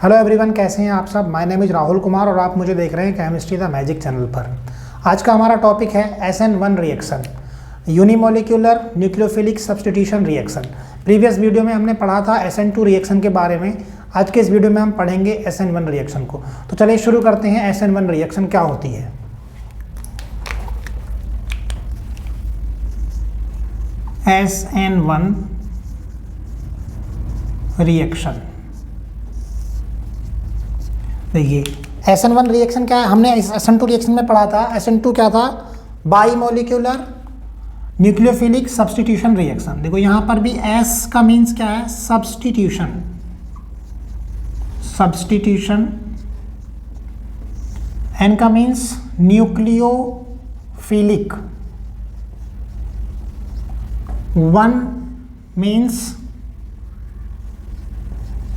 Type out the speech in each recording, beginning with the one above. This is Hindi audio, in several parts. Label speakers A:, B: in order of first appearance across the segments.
A: हेलो एवरीवन, कैसे हैं आप सब। My name is Rahul Kumar और आप मुझे देख रहे हैं केमिस्ट्री द मैजिक चैनल पर। आज का हमारा टॉपिक है SN1 reaction, unimolecular nucleophilic substitution reaction. Previous video में हमने पढ़ा था SN2 रिएक्शन के बारे में। आज के इस वीडियो में हम पढ़ेंगे SN1 रिएक्शन को। तो चलिए शुरू करते हैं। SN1 रिएक्शन क्या होती है। SN1 रिएक्शन, देखिए SN1 रिएक्शन क्या है। हमने SN2 रिएक्शन में पढ़ा था। SN2 क्या था? बाईमोलिक्यूलर न्यूक्लियोफिलिक सब्स्टिट्यूशन रिएक्शन। देखो यहाँ पर भी S का मीन्स क्या है? सब्स्टिट्यूशन। सब्स्टिट्यूशन। N का means nucleophilic. 1 means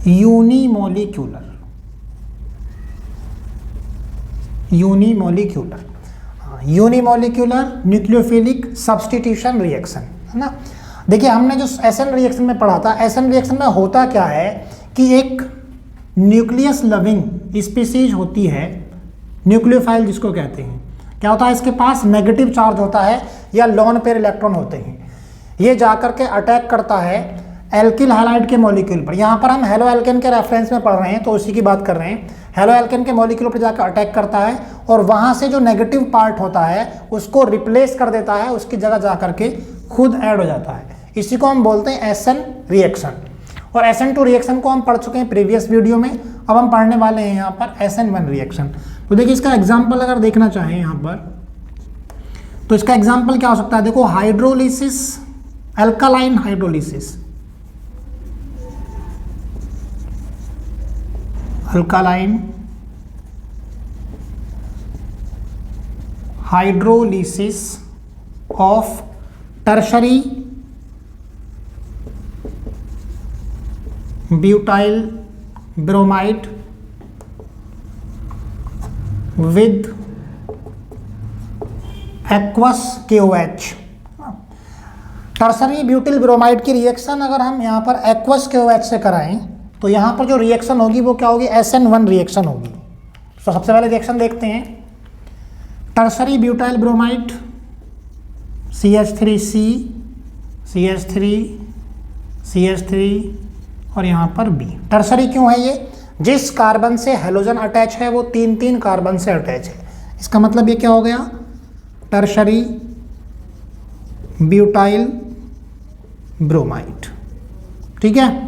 A: unimolecular. Unimolecular nucleophilic substitution reaction, है ना। देखिए हमने जो SN रिएक्शन में पढ़ा था, SN रिएक्शन में होता क्या है कि एक न्यूक्लियस लविंग स्पीसीज होती है, न्यूक्लियोफाइल जिसको कहते हैं। क्या होता है? इसके पास नेगेटिव चार्ज होता है या लोन पेयर इलेक्ट्रॉन होते हैं। ये जाकर के अटैक करता है एल्किल हैलाइड के मॉलिक्यूल पर। यहाँ पर हम हेलो एल्केन के रेफरेंस में पढ़ रहे हैं तो उसी की बात कर रहे हैं। हेलो एल्केन के मॉलिक्यूल पर जाकर अटैक करता है और वहाँ से जो नेगेटिव पार्ट होता है उसको रिप्लेस कर देता है, उसकी जगह जाकर के खुद ऐड हो जाता है। इसी को हम बोलते हैं SN रिएक्शन। और SN2 रिएक्शन को हम पढ़ चुके हैं प्रीवियस वीडियो में। अब हम पढ़ने वाले हैं यहाँ पर SN1 रिएक्शन। तो देखिए इसका एग्जाम्पल अगर देखना चाहें यहाँ पर, तो इसका एग्जाम्पल क्या हो सकता है? देखो hydrolysis, alkaline hydrolysis, alkaline hydrolysis of tertiary butyl bromide with aqueous KOH। Tertiary butyl bromide की रिएक्शन अगर हम यहाँ पर एक्वस KOH से कराएं तो यहाँ पर जो रिएक्शन होगी वो क्या होगी? SN1 रिएक्शन होगी। तो सबसे पहले रिएक्शन देखते हैं। Tertiary butyl bromide CH3C CH3 CH3 और यहाँ पर B। टर्शरी क्यों है ये? जिस कार्बन से हेलोजन अटैच है वो 3 कार्बन से अटैच है। इसका मतलब ये क्या हो गया? Tertiary butyl bromide. ठीक है।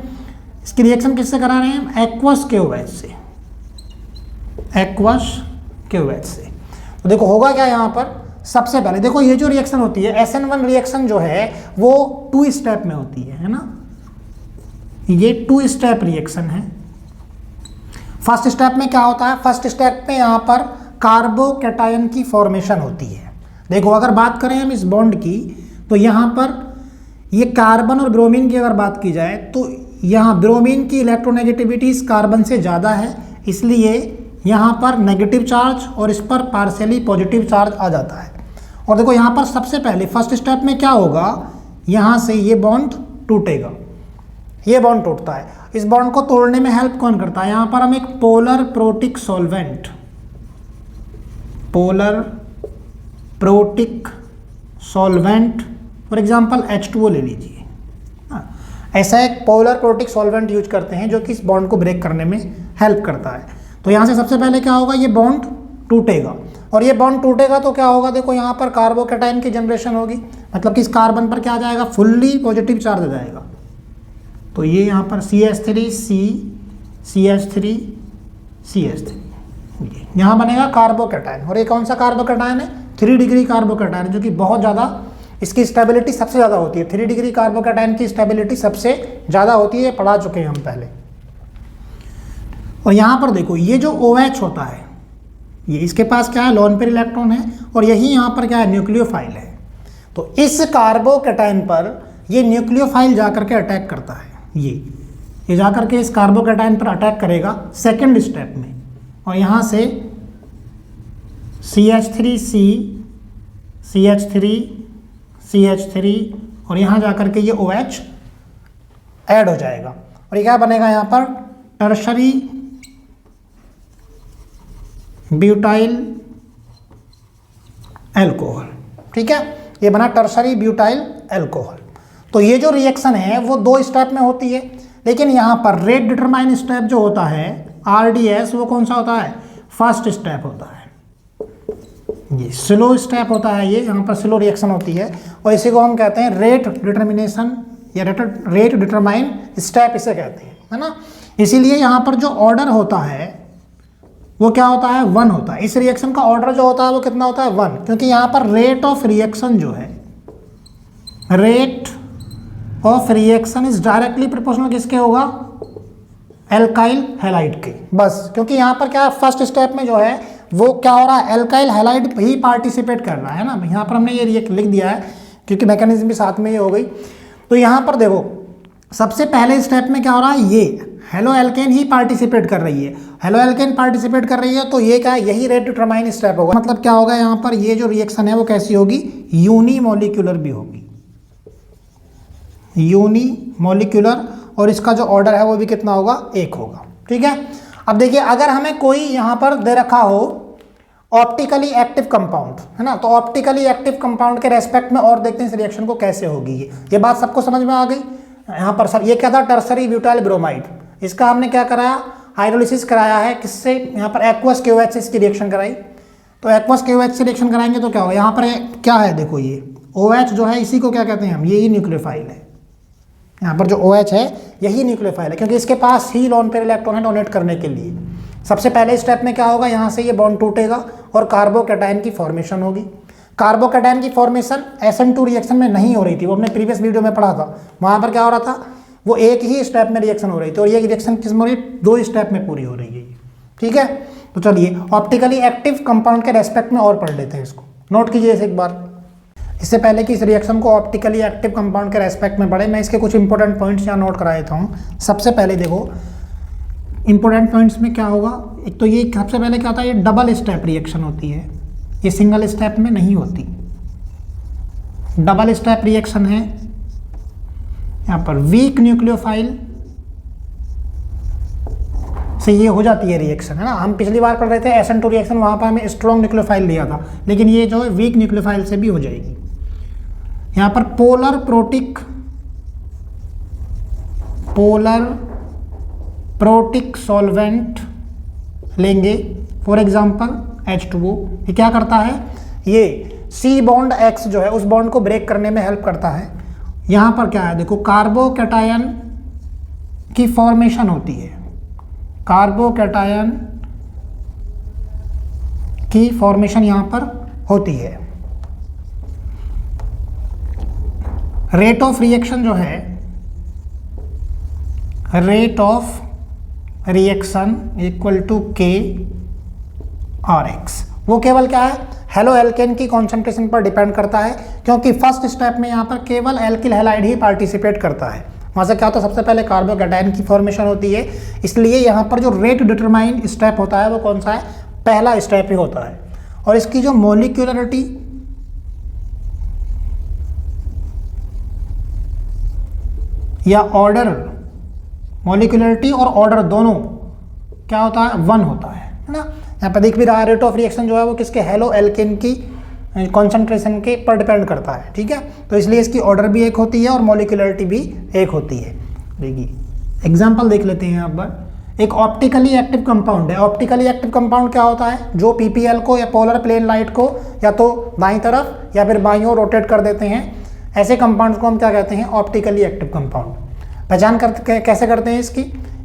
A: इसकी रिएक्शन किससे करा रहे हैं हम? एक्वस KOH से। एक्वस KOH से। तो देखो होगा क्या यहाँ पर? सबसे पहले देखो ये जो रिएक्शन होती है SN1 रिएक्शन जो है वो 2 स्टेप में होती है ना। ये 2 स्टेप रिएक्शन है। फर्स्ट स्टेप में क्या होता है? फर्स्ट स्टेप में यहाँ पर कार्बोकैटायन की फॉर्मेशन होती है। देखो अगर बात करें हम इस बॉन्ड की तो यहाँ पर ये कार्बन और ब्रोमीन की अगर बात की जाए तो यहाँ ब्रोमीन की इलेक्ट्रोनेगेटिविटी इस कार्बन से ज़्यादा है, इसलिए यहाँ पर नेगेटिव चार्ज और इस पर पार्शियली पॉजिटिव चार्ज आ जाता है। और देखो यहाँ पर सबसे पहले फर्स्ट स्टेप में क्या होगा? यहाँ से ये बॉन्ड टूटेगा। ये बॉन्ड टूटता है। इस बॉन्ड को तोड़ने में हेल्प कौन करता है? यहाँ पर हम एक polar protic solvent, polar protic solvent for example H2O ले लीजिए। ऐसा एक पोलर प्रोटिक सॉल्वेंट यूज करते हैं जो कि इस बॉन्ड को ब्रेक करने में हेल्प करता है। तो यहाँ से सबसे पहले क्या होगा? ये बॉन्ड टूटेगा और ये बॉन्ड टूटेगा तो क्या होगा? देखो यहाँ पर कार्बोकैटायन की जनरेशन होगी, मतलब कि इस कार्बन पर क्या आ जाएगा? फुल्ली पॉजिटिव चार्ज आ जाएगा। तो ये यहाँ पर CH3C CH3 CH3 यहाँ बनेगा कार्बोकैटायन। और ये कौन सा कार्बोकैटायन है? 3 डिग्री कार्बोकैटायन, जो कि बहुत ज़्यादा, इसकी स्टेबिलिटी सबसे ज़्यादा होती है। 3 डिग्री कार्बोकैटायन की स्टेबिलिटी सबसे ज़्यादा होती है, पढ़ा चुके हैं हम पहले। और यहाँ पर देखो ये जो OH होता है, ये इसके पास क्या है? लोन पेयर इलेक्ट्रॉन है और यही यहाँ पर क्या है? न्यूक्लियोफाइल है। तो इस कार्बोकैटायन पर ये न्यूक्लियोफाइल जाकर के अटैक करता है। ये जाकर के इस कार्बोकैटायन पर अटैक करेगा सेकेंड स्टेप में, और यहाँ से CH3C CH3 और यहाँ जाकर के ये OH ऐड हो जाएगा और ये क्या बनेगा यहाँ पर टर्शरी ब्यूटाइल अल्कोहल। ठीक है, ये बना टर्शरी ब्यूटाइल अल्कोहल। तो ये जो रिएक्शन है वो 2 स्टेप में होती है, लेकिन यहाँ पर रेट डिटरमाइन स्टेप जो होता है RDS, वो कौन सा होता है? फर्स्ट स्टेप होता है। ये स्लो स्टेप होता है, ये यहाँ पर स्लो रिएक्शन होती है, और इसी को हम कहते हैं रेट डिटर्मिनेशन या रेट डिटरमाइन स्टेप इसे कहते हैं, है ना। इसीलिए यहाँ पर जो ऑर्डर होता है वो क्या होता है? 1 होता है। इस रिएक्शन का ऑर्डर जो होता है वो कितना होता है? 1, क्योंकि यहाँ पर रेट ऑफ रिएक्शन जो है, rate of reaction is directly proportional किसके होगा? एल्काइल हैलाइड के। बस, क्योंकि यहाँ पर क्या है, फर्स्ट स्टेप में जो है वो क्या हो रहा है? एल्काइल हैलाइड ही पार्टिसिपेट कर रहा है ना। यहाँ पर हमने ये लिख दिया है क्योंकि मैकेनिज्म भी साथ में ये हो गई। तो यहाँ पर देखो, सबसे पहले स्टेप में क्या हो रहा है? ये हेलो एल्केन ही पार्टिसिपेट कर रही है। हेलो एल्केन पार्टिसिपेट कर रही है तो ये क्या है? यही रेट डिटरमाइन स्टेप होगा। मतलब क्या होगा यहाँ पर? ये जो रिएक्शन है वो कैसी होगी? यूनिमोलिक्यूलर भी होगी, यूनिमोलिक्यूलर, और इसका जो ऑर्डर है वो भी कितना होगा? 1 होगा। ठीक है, अब देखिए, अगर हमें कोई यहाँ पर दे रखा हो ऑप्टिकली एक्टिव कंपाउंड, है ना, तो ऑप्टिकली एक्टिव कंपाउंड के रेस्पेक्ट में और देखते हैं इस रिएक्शन को कैसे होगी। ये बात सबको समझ में आ गई। यहाँ पर सर ये क्या था? Tertiary butyl bromide. इसका हमने क्या कराया? हाइड्रोलिसिस कराया है। किससे? यहाँ पर एक्वस KOH की रिएक्शन कराई। तो एक्वस KOH से रिएक्शन कराएंगे तो क्या होगा? यहाँ पर क्या है? देखो, ये OH जो है इसी को क्या कहते हैं हम? यही न्यूक्लियोफाइल है। यहाँ पर जो OH है यही न्यूक्लियोफाइल है, क्योंकि इसके पास ही लोन पेयर इलेक्ट्रॉन है डोनेट करने के लिए। सबसे पहले स्टेप में क्या होगा? यहाँ से ये बॉन्ड टूटेगा और कार्बोकैटायन की फॉर्मेशन होगी। कार्बोकैटायन की फॉर्मेशन SN2 रिएक्शन में नहीं हो रही थी, वो हमने प्रीवियस वीडियो में पढ़ा था। वहाँ पर क्या हो रहा था? वो एक ही स्टेप में रिएक्शन हो रही थी, और ये रिएक्शन किस में हो रही है? 2 स्टेप में पूरी हो रही है। ठीक है, तो चलिए ऑप्टिकली एक्टिव कंपाउंड के रेस्पेक्ट में और पढ़ लेते हैं इसको। नोट कीजिए इसे एक बार। इससे पहले कि इस रिएक्शन को ऑप्टिकली एक्टिव कंपाउंड के रेस्पेक्ट में पढ़े, मैं इसके कुछ इंपॉर्टेंट पॉइंट्स यहाँ नोट करा देता हूँ। सबसे पहले देखो, इंपॉर्टेंट पॉइंट्स में क्या होगा? एक तो ये सबसे पहले क्या होता है? ये डबल स्टेप रिएक्शन होती है, ये सिंगल स्टेप में नहीं होती। डबल स्टेप रिएक्शन है। यहाँ पर वीक न्यूक्लियोफाइल से ये हो जाती है रिएक्शन, है ना। हम पिछली बार पढ़ रहे थे SN2 रिएक्शन, वहाँ पर हमें स्ट्रॉन्ग न्यूक्लियोफाइल लिया था, लेकिन ये जो है वीक न्यूक्लियोफाइल से भी हो जाएगी। यहाँ पर पोलर प्रोटिक सॉल्वेंट लेंगे, फॉर एग्जांपल H2O। ये क्या करता है? ये C बॉन्ड X जो है उस बॉन्ड को ब्रेक करने में हेल्प करता है। यहाँ पर क्या है? देखो, कार्बोकैटायन की फॉर्मेशन होती है, कार्बोकैटायन की फॉर्मेशन यहाँ पर होती है। रेट ऑफ रिएक्शन जो है, rate of reaction equal to KRX, वो केवल क्या है? हेलो एल्केन की कॉन्सेंट्रेशन पर डिपेंड करता है, क्योंकि फर्स्ट स्टेप में यहाँ पर केवल एल्किल हैलाइड ही पार्टिसिपेट करता है। वहाँ से क्या होता है? सबसे पहले कार्बोकैटायन की फॉर्मेशन होती है, इसलिए यहाँ पर जो रेट डिटरमाइन स्टेप होता है वो कौन सा है? पहला स्टेप ही होता है। और इसकी जो मोलिक्यूलरिटी या ऑर्डर, मोलिकुलरिटी और ऑर्डर दोनों क्या होता है? 1 होता है ना। यहाँ पर देख भी रहा है, रेट ऑफ रिएक्शन जो है वो किसके? हेलो एल्केन की कॉन्सेंट्रेशन के पर डिपेंड करता है। ठीक है, तो इसलिए इसकी ऑर्डर भी 1 होती है और मोलिकुलरिटी भी 1 होती है। देखिए एग्जाम्पल देख लेते हैं यहाँ पर। एक ऑप्टिकली एक्टिव कंपाउंड है। ऑप्टिकली एक्टिव कंपाउंड क्या होता है? जो PPL को या पोलर प्लेन लाइट को या तो दाईं तरफ या फिर बाईं ओर रोटेट कर देते हैं, ऐसे कंपाउंड्स को हम क्या कहते हैं? Optically active compound. पहचान कैसे करते हैं इसकी?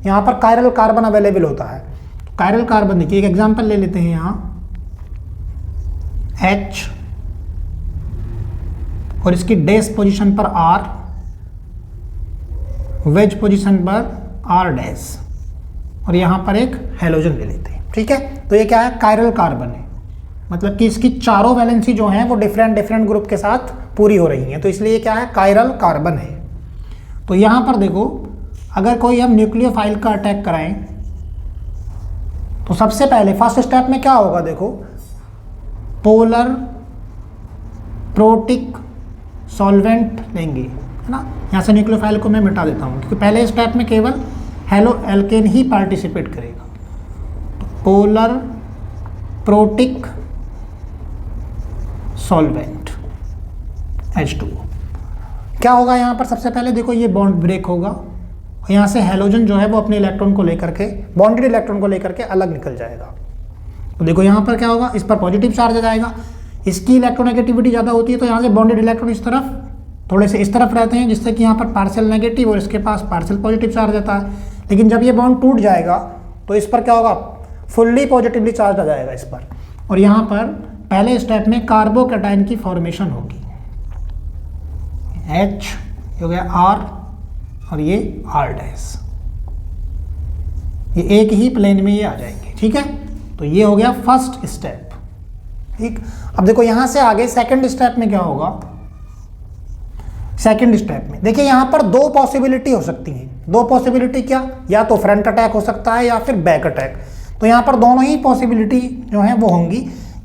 A: यहाँ पर कायरल कार्बन अवेलेबल होता है। कायरल कार्बन देखिए, एक एग्जांपल ले लेते हैं यहाँ H और इसकी डैश पोजीशन पर R, वेज पोजीशन पर R डैश, और यहाँ पर एक हैलोजन ले लेते हैं। ठीक है, तो ये क्या है? कायरल कार्बन है, मतलब कि इसकी चारों वैलेंसी जो हैं वो डिफरेंट ग्रुप के साथ पूरी हो रही हैं, तो इसलिए क्या है? कायरल कार्बन है। तो यहाँ पर देखो, अगर कोई हम न्यूक्लियोफाइल का अटैक कराएं तो सबसे पहले फर्स्ट स्टेप में क्या होगा? देखो, पोलर प्रोटिक सॉल्वेंट लेंगे, है ना। यहाँ से न्यूक्लियोफाइल को मैं मिटा देता हूँ, क्योंकि पहले स्टेप में केवल हेलो एल्केन ही पार्टिसिपेट करेगा। तो पोलर प्रोटिक सॉल्वेंट H2O। क्या होगा यहाँ पर, सबसे पहले देखो ये बॉन्ड ब्रेक होगा और यहाँ से हैलोजन जो है वो अपने इलेक्ट्रॉन को लेकर के, बॉन्डेड इलेक्ट्रॉन को लेकर के अलग निकल जाएगा। तो देखो यहाँ पर क्या होगा, इस पर पॉजिटिव चार्ज आ जाएगा, इसकी इलेक्ट्रोनेगेटिविटी ज़्यादा होती है तो यहाँ से बॉन्डेड इलेक्ट्रॉन इस तरफ, थोड़े से इस तरफ रहते हैं, जिससे कि यहाँ पर पार्शियल नेगेटिव और इसके पास पार्शियल पॉजिटिव चार्ज आता है। लेकिन जब ये बॉन्ड टूट जाएगा तो इस पर क्या होगा, फुल्ली पॉजिटिवली चार्ज आ जाएगा इस पर, और यहाँ पर पहले स्टेप में कार्बोकैटायन की फॉर्मेशन होगी। H हो गया R और ये R डैश, ये एक ही प्लेन में ये आ जाएंगे, ठीक है। तो ये हो गया फर्स्ट स्टेप, ठीक। अब देखो यहाँ से आगे सेकंड स्टेप में क्या होगा, सेकंड स्टेप में देखिए यहाँ पर दो पॉसिबिलिटी हो सकती हैं। दो पॉसिबिलिटी क्या, या तो फ्रंट अटैक हो सकता है या फिर बैक अटैक। तो यहाँ पर दोनों ही पॉसिबिलिटी जो है वो होंगी,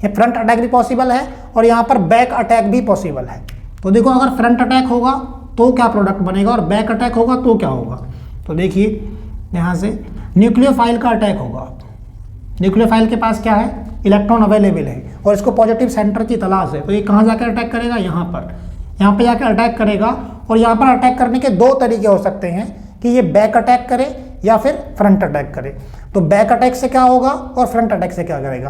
A: ये फ्रंट अटैक भी पॉसिबल है और यहाँ पर बैक अटैक भी पॉसिबल है। तो देखो अगर फ्रंट अटैक होगा तो क्या प्रोडक्ट बनेगा और बैक अटैक होगा तो क्या होगा। तो देखिए यहाँ से न्यूक्लियोफाइल का अटैक होगा। न्यूक्लियोफाइल के पास क्या है, इलेक्ट्रॉन अवेलेबल है और इसको पॉजिटिव सेंटर की तलाश है। तो ये कहाँ जाकर अटैक करेगा, यहाँ पे जाकर अटैक करेगा। और यहाँ पर अटैक करने के दो तरीके हो सकते हैं कि ये बैक अटैक करे या फिर फ्रंट अटैक करे। तो बैक अटैक से क्या होगा और फ्रंट अटैक से क्या करेगा।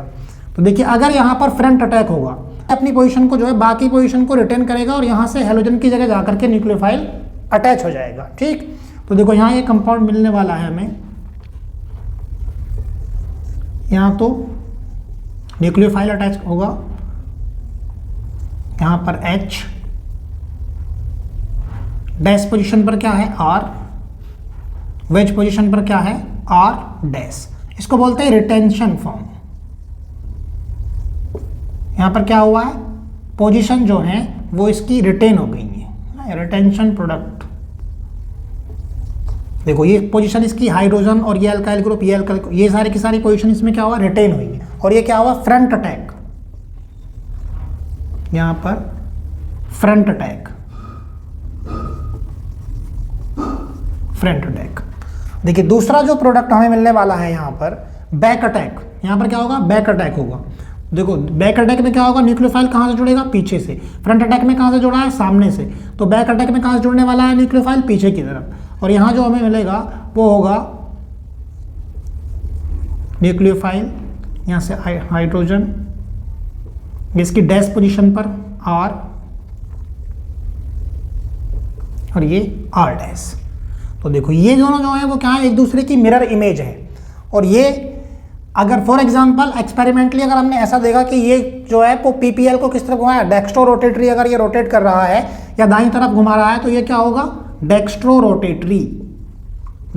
A: तो देखिए अगर यहाँ पर फ्रंट अटैक होगा, अपनी पोजीशन को जो है बाकी पोजीशन को रिटेन करेगा और यहाँ से हेलोजन की जगह जाकर के न्यूक्लियोफाइल अटैच हो जाएगा, ठीक। तो देखो यहाँ ये कंपाउंड मिलने वाला है हमें, यहाँ तो न्यूक्लियोफाइल अटैच होगा, यहाँ पर H, डैश पोजीशन पर क्या है R, वेज पोजीशन पर क्या है R डैश। इसको बोलते हैं रिटेंशन फॉर्म। यहाँ पर क्या हुआ है, पोजीशन जो है वो इसकी रिटेन हो गई है, रिटेंशन प्रोडक्ट। देखो ये पोजीशन इसकी हाइड्रोजन और ये अल्काइल ग्रुप, ये अल्काइल, ये सारी की सारी पोजीशन इसमें क्या हुआ, रिटेन हुई है। और ये क्या हुआ, फ्रंट अटैक, यहाँ पर फ्रंट अटैक, फ्रंट अटैक। देखिए दूसरा जो प्रोडक्ट हमें मिलने वाला है यहाँ पर बैक अटैक। यहाँ पर क्या होगा, बैक अटैक होगा। देखो बैक अटैक में क्या होगा, न्यूक्लियोफाइल कहाँ से जुड़ेगा, पीछे से। फ्रंट अटैक में कहाँ से जुड़ा है, सामने से। तो बैक अटैक में कहाँ से जुड़ने वाला है, न्यूक्लियोफाइल पीछे की तरफ। और यहाँ जो हमें मिलेगा वो होगा न्यूक्लियोफाइल, यहाँ से हाइड्रोजन, इसकी डैश पोजीशन पर R और ये R डैश। तो देखो ये दोनों जो है वो क्या है, एक दूसरे की मिरर इमेज है। और ये अगर फॉर एग्जांपल एक्सपेरिमेंटली अगर हमने ऐसा देखा कि ये जो है वो पीपीएल को किस तरफ घुमाया, डेक्स्ट्रो रोटेटरी, अगर ये रोटेट कर रहा है या दाईं तरफ घुमा रहा है तो ये क्या होगा, डेक्स्ट्रो रोटेटरी,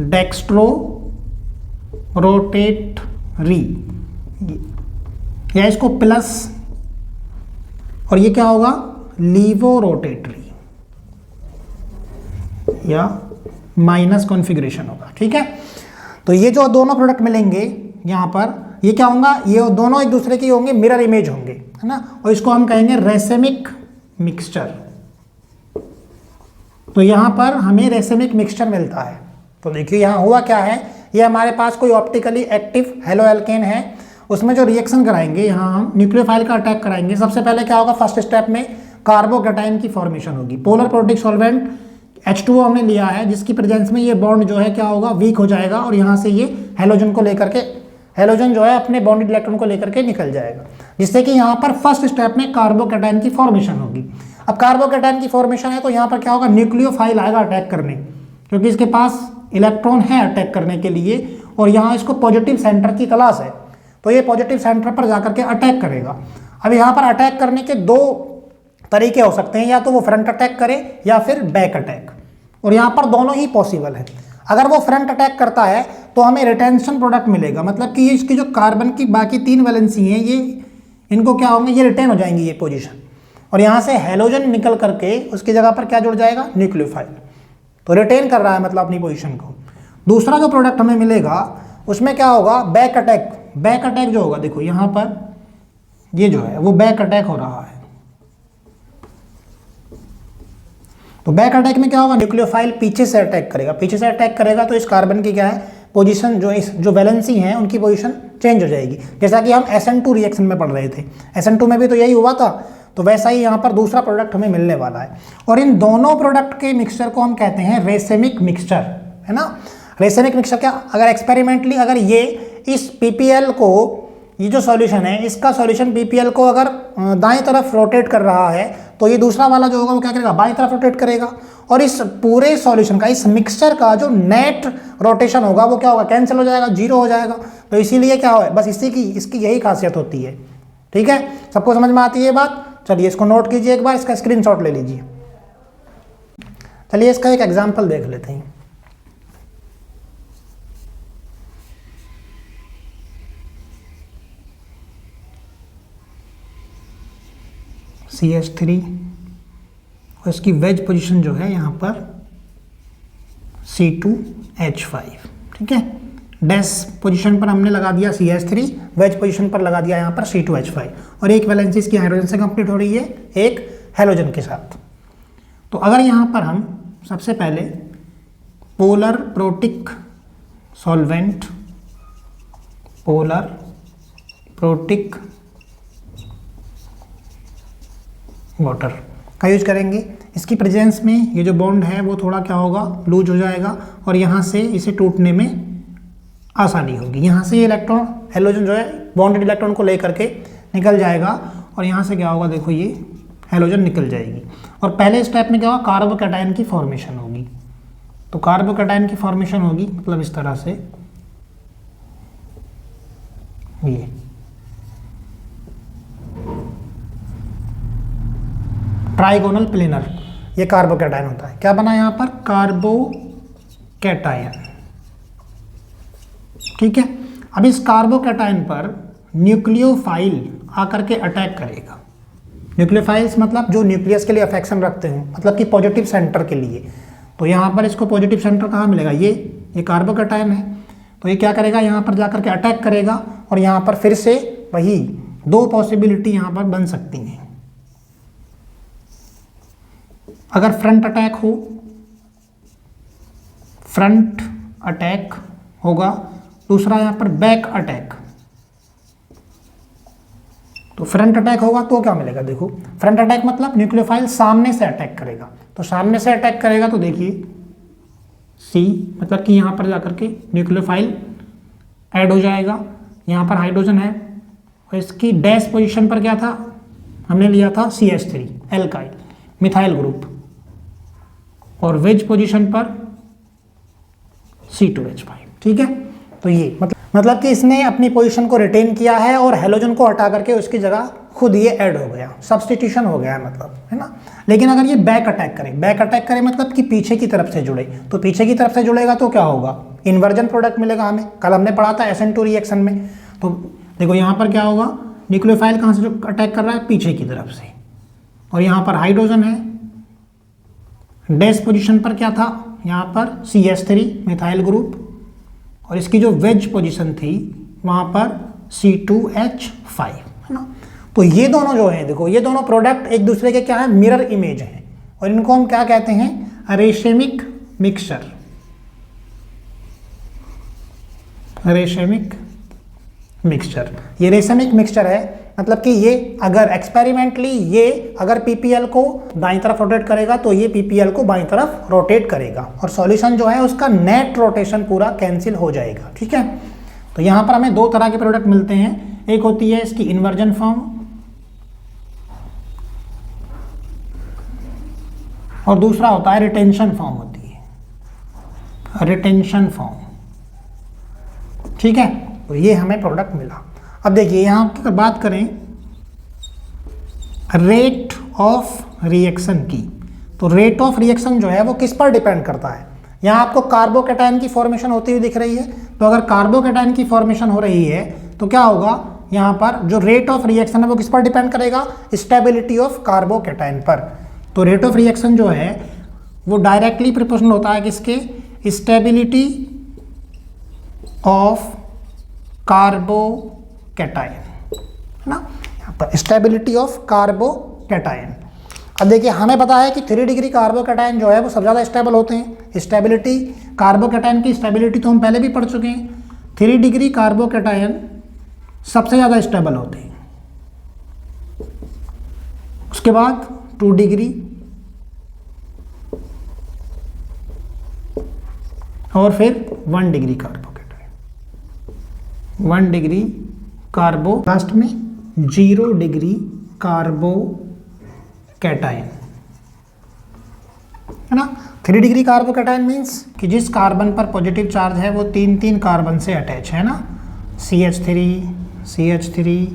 A: डेक्स्ट्रो रोटेटरी, या इसको प्लस, और ये क्या होगा, लीवो रोटेटरी या माइनस कॉन्फ़िगरेशन होगा, ठीक है। तो ये जो दोनों प्रोडक्ट मिलेंगे यहाँ पर, ये क्या होगा, ये दोनों एक दूसरे के होंगे, मिरर इमेज होंगे, है ना। और इसको हम कहेंगे रेसेमिक मिक्सचर। तो यहाँ पर हमें रेसेमिक मिक्सचर मिलता है। तो देखिए यहाँ हुआ क्या है, ये हमारे पास कोई ऑप्टिकली एक्टिव हेलो एल्केन है, उसमें जो रिएक्शन कराएंगे, यहाँ हम न्यूक्लियोफाइल का अटैक कराएंगे। सबसे पहले क्या होगा, फर्स्ट स्टेप में कार्बोकैटायन की फॉर्मेशन होगी। पोलर प्रोटिक सॉल्वेंट H2O हमने लिया है, जिसकी प्रेजेंस में ये बॉन्ड जो है क्या होगा, वीक हो जाएगा और यहाँ से ये हेलोजन को लेकर के, हेलोजन जो है अपने बॉन्डेड इलेक्ट्रॉन को लेकर के निकल जाएगा, जिससे कि यहाँ पर फर्स्ट स्टेप में कार्बोकैटायन की फॉर्मेशन होगी। अब कार्बोकैटायन की फॉर्मेशन है तो यहाँ पर क्या होगा, न्यूक्लियोफाइल आएगा अटैक करने, क्योंकि इसके पास इलेक्ट्रॉन है अटैक करने के लिए और यहाँ इसको पॉजिटिव सेंटर की तलाश है। तो ये पॉजिटिव सेंटर पर जाकर के अटैक करेगा। अब यहाँ पर अटैक करने के दो तरीके हो सकते हैं, या तो वो फ्रंट अटैक करे या फिर बैक अटैक, और यहाँ पर दोनों ही पॉसिबल है। अगर वो फ्रंट अटैक करता है तो हमें रिटेंशन प्रोडक्ट मिलेगा, मतलब कि ये इसकी जो कार्बन की बाकी 3 वैलेंसी हैं, ये इनको क्या होंगे, ये रिटेन हो जाएंगी ये पोजीशन, और यहाँ से हेलोजन निकल करके उसकी जगह पर क्या जुड़ जाएगा, न्यूक्लियोफाइल। तो रिटेन कर रहा है मतलब अपनी पोजीशन को। दूसरा जो प्रोडक्ट हमें मिलेगा उसमें क्या होगा, बैक अटैक। बैक अटैक जो होगा, देखो यहाँ पर ये जो है वो बैक अटैक हो रहा है। तो बैक अटैक में क्या होगा, न्यूक्लियोफाइल पीछे से अटैक करेगा। पीछे से अटैक करेगा तो इस कार्बन की क्या है, पोजीशन जो वैलेंसी हैं उनकी पोजीशन चेंज हो जाएगी। जैसा कि हम SN2 रिएक्शन में पढ़ रहे थे, SN2 में भी तो यही हुआ था, तो वैसा ही यहाँ पर दूसरा प्रोडक्ट हमें मिलने वाला है। और इन दोनों प्रोडक्ट के मिक्सचर को हम कहते हैं रेसेमिक मिक्सचर, है ना। रेसेमिक मिक्सचर क्या, अगर एक्सपेरिमेंटली अगर ये इस PPL को, ये जो सॉल्यूशन है इसका सॉल्यूशन PPL को अगर दाएं तरफ रोटेट कर रहा है तो ये दूसरा वाला जो होगा वो क्या करेगा, बाएं तरफ रोटेट करेगा। और इस पूरे सॉल्यूशन का, इस मिक्सचर का जो नेट रोटेशन होगा वो क्या होगा, कैंसिल हो जाएगा, जीरो हो जाएगा। तो इसीलिए क्या हो, बस इसकी यही खासियत होती है। ठीक है, सबको समझ में आती है ये बात। चलिए इसको नोट कीजिए एक बार, इसका स्क्रीनशॉट ले लीजिए। चलिए इसका एक एग्जाम्पल देख लेते हैं। CH3 और इसकी वेज पोजीशन जो है यहाँ पर C2H5, ठीक है। डैश पोजीशन पर हमने लगा दिया CH3, वेज पोजीशन पर लगा दिया यहाँ पर C2H5, और एक वैलेंसी इसकी हाइड्रोजन से कंप्लीट हो रही है, एक हैलोजन के साथ। तो अगर यहाँ पर हम सबसे पहले polar protic solvent, polar protic water का यूज करेंगे, इसकी प्रेजेंस में ये जो बॉन्ड है वो थोड़ा क्या होगा, लूज हो जाएगा, और यहाँ से इसे टूटने में आसानी होगी। यहाँ से ये इलेक्ट्रॉन, हैलोजन जो है बॉन्डेड इलेक्ट्रॉन को लेकर के निकल जाएगा, और यहाँ से क्या होगा, देखो ये हैलोजन निकल जाएगी। और पहले स्टेप में क्या होगा, कार्बोकैटायन की फॉर्मेशन होगी। तो कार्बोकैटायन की फॉर्मेशन होगी मतलब इस तरह से, ये ट्राइगोनल प्लेनर, ये कार्बोकैटायन होता है। क्या बना यहाँ पर, कार्बोकैटायन, ठीक है। अब इस कार्बोकैटायन पर न्यूक्लियोफाइल आकर के अटैक करेगा। न्यूक्लियोफाइल्स मतलब जो न्यूक्लियस के लिए अफेक्शन रखते हैं, मतलब कि पॉजिटिव सेंटर के लिए। तो यहाँ पर इसको पॉजिटिव सेंटर कहाँ मिलेगा, ये कार्बोकैटायन है। तो ये क्या करेगा, यहाँ पर जाकर के अटैक करेगा, और यहाँ पर फिर से वही दो पॉसिबिलिटी यहाँ पर बन सकती हैं। अगर फ्रंट अटैक हो, फ्रंट अटैक होगा, दूसरा यहाँ पर बैक अटैक। तो फ्रंट अटैक होगा तो क्या मिलेगा, देखो फ्रंट अटैक मतलब न्यूक्लियोफाइल सामने से अटैक करेगा। तो सामने से अटैक करेगा तो देखिए C, मतलब कि यहाँ पर जाकर के न्यूक्लियोफाइल ऐड हो जाएगा। यहाँ पर हाइड्रोजन है, और इसकी डैश पोजीशन पर क्या था, हमने लिया था CH3 एल्काइल मिथाइल ग्रुप, और वेज पोजीशन पर C2H5, ठीक है। तो ये मतलब कि इसने अपनी पोजीशन को रिटेन किया है, और हैलोजन को हटा करके उसकी जगह खुद ये ऐड हो गया, सब्स्टिट्यूशन हो गया मतलब, है ना। लेकिन अगर ये बैक अटैक करे मतलब कि पीछे की तरफ से जुड़े, तो पीछे की तरफ से जुड़ेगा तो क्या होगा, इन्वर्जन प्रोडक्ट मिलेगा हमें। कल हमने पढ़ा था SN2 रिएक्शन में। तो देखो यहाँ पर क्या होगा, न्यूक्लियोफाइल कहाँ से जो अटैक कर रहा है, पीछे की तरफ से, और यहाँ पर हाइड्रोजन है। डैश पोजीशन पर क्या था, यहाँ पर CH3 मिथाइल ग्रुप, और इसकी जो वेज पोजीशन थी वहाँ पर C2H5, है ना। तो ये दोनों जो हैं, देखो ये दोनों प्रोडक्ट एक दूसरे के क्या है, मिरर इमेज हैं, और इनको हम क्या कहते हैं, रेशमिक मिक्सचर। रेशमिक मिक्सचर, ये रेशमिक मिक्सचर है, मतलब कि ये अगर एक्सपेरिमेंटली ये अगर PPL को दाईं तरफ रोटेट करेगा तो ये PPL को बाईं तरफ रोटेट करेगा, और सॉल्यूशन जो है उसका नेट रोटेशन पूरा कैंसिल हो जाएगा, ठीक है। तो यहाँ पर हमें दो तरह के प्रोडक्ट मिलते हैं, एक होती है इसकी इन्वर्जन फॉर्म, और दूसरा होता है रिटेंशन फॉर्म होती है, रिटेंशन फॉर्म, ठीक है। तो ये हमें प्रोडक्ट मिला। अब देखिए यहाँ की बात करें रेट ऑफ रिएक्शन की, तो रेट ऑफ रिएक्शन जो है वो किस पर डिपेंड करता है। यहाँ आपको कार्बोकैटायन की फॉर्मेशन होती हुई दिख रही है, तो अगर कार्बोकैटायन की फॉर्मेशन हो रही है तो क्या होगा, यहाँ पर जो रेट ऑफ रिएक्शन है वो किस पर डिपेंड करेगा, स्टेबिलिटी ऑफ कार्बोकैटायन पर। तो रेट ऑफ रिएक्शन जो है वो डायरेक्टली प्रोपोर्शनल होता है किसके, स्टेबिलिटी ऑफ कार्बोकैटायन, है ना, यहाँ पर स्टेबिलिटी ऑफ कार्बोकैटायन। अब देखिए हमें पता है कि 3 डिग्री कार्बोकैटायन जो है वो सबसे ज़्यादा स्टेबल होते हैं, स्टेबिलिटी कार्बोकैटायन की स्टेबिलिटी तो हम पहले भी पढ़ चुके हैं। 3 डिग्री कार्बोकैटायन सबसे ज़्यादा स्टेबल होते हैं, उसके बाद 2 डिग्री और फिर 1 डिग्री कार्बोकैटायन, 1 डिग्री कार्बो, लास्ट में 0 डिग्री कार्बोकैटायन, है ना। 3 डिग्री कार्बोकैटायन मीन्स कि जिस कार्बन पर पॉजिटिव चार्ज है वो 3 कार्बन से अटैच है ना, CH3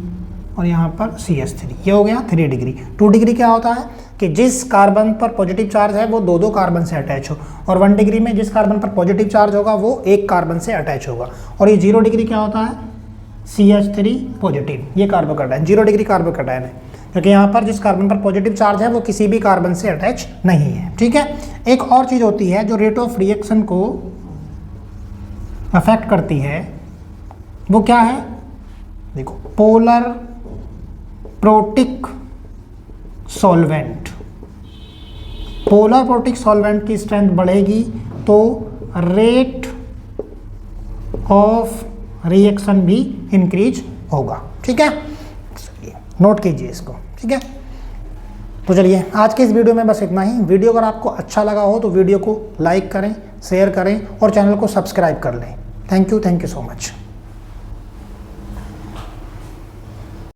A: और यहाँ पर CH3, ये हो गया 3 डिग्री। 2 डिग्री क्या होता है कि जिस कार्बन पर पॉजिटिव चार्ज है वो 2 कार्बन से अटैच हो, और 1 डिग्री में जिस कार्बन पर पॉजिटिव चार्ज होगा वो 1 कार्बन से अटैच होगा। और ये 0 डिग्री क्या होता है, CH3 पॉजिटिव, ये कार्बोकैटायन 0 डिग्री कार्बोकैटायन है, क्योंकि यहाँ पर जिस कार्बन पर पॉजिटिव चार्ज है वो किसी भी कार्बन से अटैच नहीं है, ठीक है। एक और चीज़ होती है जो रेट ऑफ रिएक्शन को अफेक्ट करती है, वो क्या है, देखो, polar protic solvent. Polar protic solvent की स्ट्रेंथ बढ़ेगी तो रेट ऑफ रिएक्शन भी इंक्रीज होगा, ठीक है। नोट कीजिए इसको, ठीक है। तो चलिए आज के इस वीडियो में बस इतना ही। वीडियो अगर आपको अच्छा लगा हो तो वीडियो को लाइक करें, शेयर करें और चैनल को सब्सक्राइब कर लें। Thank you so much.